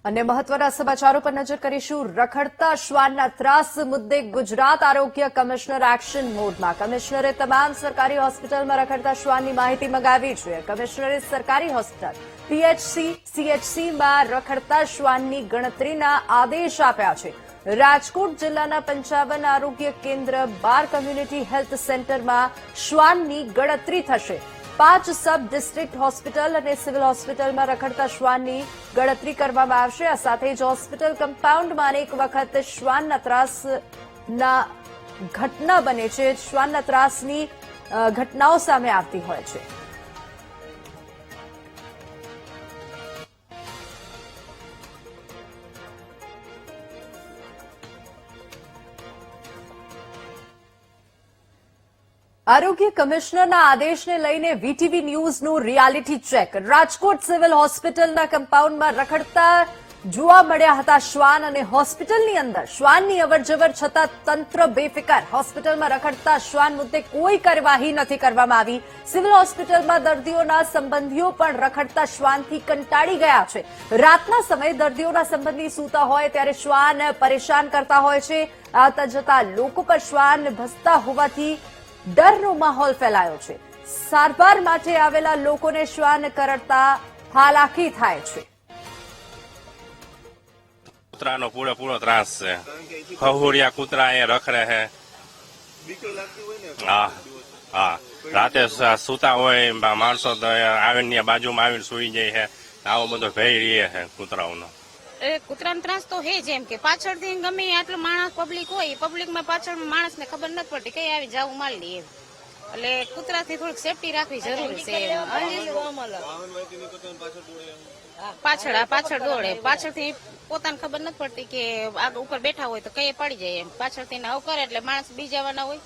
અને મહત્વના સમાચારો પર નજર કરીશું। રખડતા શ્વાનના ત્રાસ મુદ્દે ગુજરાત આરોગ્ય કમિશનર એક્શન મોડમાં। કમિશનરે તમામ સરકારી હોસ્પિટલમાં રખડતા શ્વાનની માહિતી મંગાવી છે। કમિશનરે સરકારી હોસ્પિટલ, પીએચસી, સીએચસીમાં રખડતા શ્વાનની ગણતરીના આદેશ આપ્યા છે। રાજકોટ જિલ્લાના 55 આરોગ્ય કેન્દ્ર, 12 કમ્યુનિટી હેલ્થ સેન્ટરમાં શ્વાનની ગણતરી થશે। 5 સબ ડિસ્ટ્રિક્ટ હોસ્પિટલ અને સિવિલ હોસ્પિટલમાં રખડતા શ્વાનની ગણતરી કરવામાં આવશે। આ સાથે જ હોસ્પિટલ કમ્પાઉન્ડમાં અનેક વખત શ્વાનના ત્રાસના ઘટના બને છે। શ્વાનના ત્રાસની ઘટનાઓ સામે આવતી હોય છે। આરોગ્ય કમિશનરના આદેશને લઈને વીટીવી ન્યૂઝનું રિયાલિટી ચેક। રાજકોટ સિવિલ હોસ્પિટલના કમ્પાઉન્ડમાં રખડતા જોવા મળ્યા હતા શ્વાન અને હોસ્પિટલની અંદર શ્વાનની અવરજવર છતાં તંત્ર બેફિકર। હોસ્પિટલમાં રખડતા શ્વાન મુદ્દે કોઈ કાર્યવાહી નથી કરવામાં આવી। સિવિલ હોસ્પિટલમાં દર્દીઓના સંબંધીઓ પણ રખડતા શ્વાનથી કંટાળી ગયા છે। રાતના સમયે દર્દીઓના સંબંધી સૂતા હોય ત્યારે શ્વાન પરેશાન કરતા હોય છે। આવતા જતા લોકો પર શ્વાન ભસતા હોવાથી ડરનો માહોલ ફેલાયો છે। સારવાર માટે આવેલા લોકોને શ્વાન કરડતા હાલાકી થાય છે। કૂતરાનો પૂરેપૂરો ત્રાસ છે। ખહુરિયા કૂતરા અહીંયા રખડે છે। હા હા, રાતે સૂતા હોય માણસો આવીને બાજુમાં આવીને સુઈ જાય છે। આવો બધો ભય રહે છે કૂતરાઓનો। કૂતરાનો ત્રાસ તો હે જ, એમ કે પાછળથી ગમે આટલું માણસ પબ્લિક હોય, પબ્લિકમાં પાછળ માણસને ખબર નથી પડતી કઈ આવી જવું માલ લે, એટલે કૂતરાથી થોડીક સેફટી રાખવી જરૂરી છે। પાછળ દોડે, પાછળથી પોતાને ખબર નથી પડતી કે આગળ ઉપર બેઠા હોય તો કઈ પડી જાય, એમ પાછળથી આવું કરે એટલે માણસ બીજાવાના હોય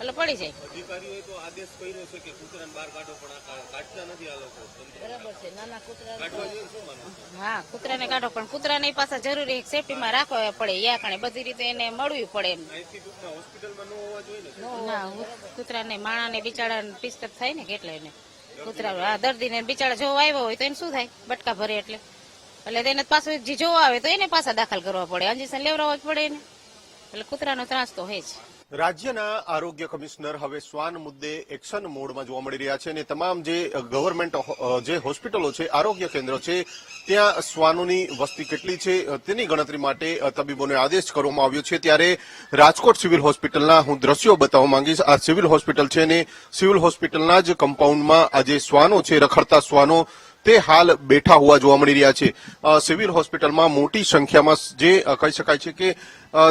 એટલે પડી જાય। અધિકારીઓએ તો આદેશ કર્યો છે કે કૂતરાને બહાર કાઢો, પણ કાઢતા નથી આ લોકો। બરાબર છે, નાના કૂતરા કાઢવા જોઈએ શું માનો? હા, કૂતરાને કાઢો, પણ કૂતરાને પાછા જરૂરી સેફટીમાં રાખવા પડે, યા કારણે બધી રીતે એને મળવી પડે એમ। હોસ્પિટલમાં ન હોવા જોઈએ ને? ના, કૂતરાને માણાને બિચારાને ડિસ્ટર્બ થાય ને, એટલે એને કૂતરા દર્દીને બિચારા જોવા આવ્યો હોય તો એને શું થાય, બટકા ભરે એટલે તેને પાછું જે જોવા આવે તો એને પાછા દાખલ કરવા પડે, ઇન્જેક્શન લેવડાવવા જ પડે એને, એટલે કૂતરાનો ત્રાસ તો હે જ। રાજ્યના આરોગ્ય કમિશનર હવે શ્વાન મુદ્દે એક્શન મોડમાં જોવા મળી રહ્યા છે અને તમામ જે ગવર્મેન્ટ જે હોસ્પિટલો છે, આરોગ્ય કેન્દ્રો છે, ત્યાં શ્વાનોની વસ્તી કેટલી છે તેની ગણતરી માટે તબીબોને આદેશ કરવામાં આવ્યો છે। ત્યારે રાજકોટ સિવિલ હોસ્પિટલના હું દ્રશ્યો બતાવવા માંગીશ। આ સિવિલ હોસ્પિટલ છે અને સિવિલ હોસ્પિટલના જ કમ્પાઉન્ડમાં આ જે શ્વાનો છે, રખડતા શ્વાનો તે હાલ બેઠા હોવા જોવા મળી રહ્યા છે। સિવિલ હોસ્પિટલમાં મોટી સંખ્યામાં જે કહી શકાય છે કે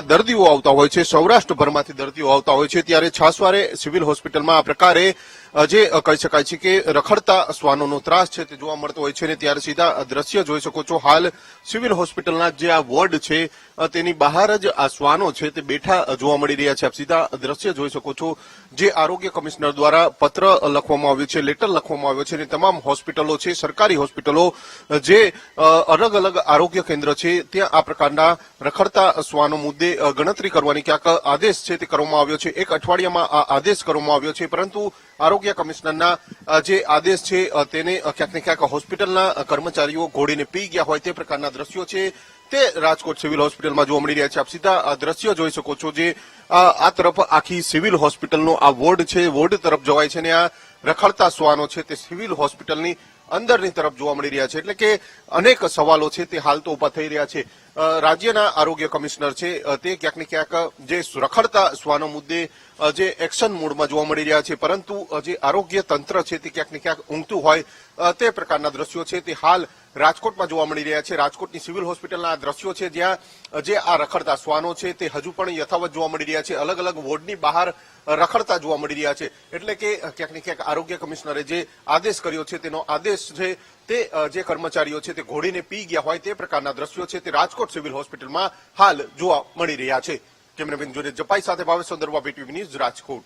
દર્દીઓ આવતા હોય છે, સૌરાષ્ટ્રભરમાંથી દર્દીઓ આવતા હોય છે। ત્યારે છાસવારે સિવિલ હોસ્પિટલમાં આ પ્રકારે જે કહી શકાય છે કે રખડતા શ્વાનોનો ત્રાસ છે તે જોવા મળતો હોય છે અને ત્યારે સીધા દ્રશ્ય જોઈ શકો છો। હાલ સિવિલ હોસ્પિટલના જે આ વોર્ડ છે તેની બહાર જ આ શ્વાનો છે તે બેઠા જોવા મળી રહ્યા છે। આપ સીધા દ્રશ્ય જોઈ શકો છો। જે આરોગ્ય કમિશનર દ્વારા પત્ર લખવામાં આવ્યો છે, લેટર લખવામાં આવ્યો છે અને તમામ હોસ્પિટલો છે, સરકારી હોસ્પિટલો જે અલગ અલગ આરોગ્ય કેન્દ્ર છે, ત્યાં આ પ્રકારના રખડતા શ્વાનો મુદ્દે ગણતરી કરવાની ક્યાંક આદેશ છે તે કરવામાં આવ્યો છે। 1 અઠવાડિયામાં આ આદેશ કરવામાં આવ્યો છે, પરંતુ આરોગ્ય કમિશનરના જે આદેશ છે તેને ક્યાંક ને ક્યાંક હોસ્પિટલના કર્મચારીઓ ઘોડીને પી ગયા હોય તે પ્રકારના દ્રશ્યો છે તે રાજકોટ સિવિલ હોસ્પિટલમાં જોવા મળી રહ્યા છે। આપ સીધા દ્રશ્યો જોઈ શકો છો। જે આ તરફ આખી સિવિલ હોસ્પિટલનો આ વોર્ડ છે, વોર્ડ તરફ જવાય છે અને આ રખડતા શ્વાનો છે તે સિવિલ હોસ્પિટલની અંદરની તરફ જોવા મળી રહ્યા છે। એટલે કે અનેક સવાલો છે તે હાલ તો ઉભા થઈ રહ્યા છે। રાજ્યના આરોગ્ય કમિશનર છે તે ક્યાંક ને ક્યાંક જે રખડતા શ્વાનો મુદ્દે જે એક્શન મોડમાં જોવા મળી રહ્યા છે, પરંતુ જે આરોગ્ય તંત્ર છે તે ક્યાંક ને ક્યાંક ઊંઘતું હોય તે પ્રકારના દ્રશ્યો છે તે હાલ રાજકોટમાં જોવા મળી રહ્યા છે। રાજકોટની સિવિલ હોસ્પિટલના આ દ્રશ્યો છે જ્યાં જે આ રખડતા શ્વાનો છે તે હજુ પણ યથાવત જોવા મળી રહ્યા છે, અલગ અલગ વોર્ડની બહાર રખડતા જોવા મળી રહ્યા છે। એટલે કે ક્યાંક ને ક્યાંક આરોગ્ય કમિશનરે જે આદેશ કર્યો છે તેનો આદેશ છે તે જે કર્મચારીઓ છે તે ઘોડીને પી ગયા હોય તે પ્રકારના દ્રશ્યો છે તે રાજકોટ સિવિલ હોસ્પિટલમાં હાલ જોવા મળી રહ્યા છે। કેમેરામેન જોડે જપાઈ સાથે ભાવેશ દરવા, વીટીવી ન્યૂઝ, રાજકોટ।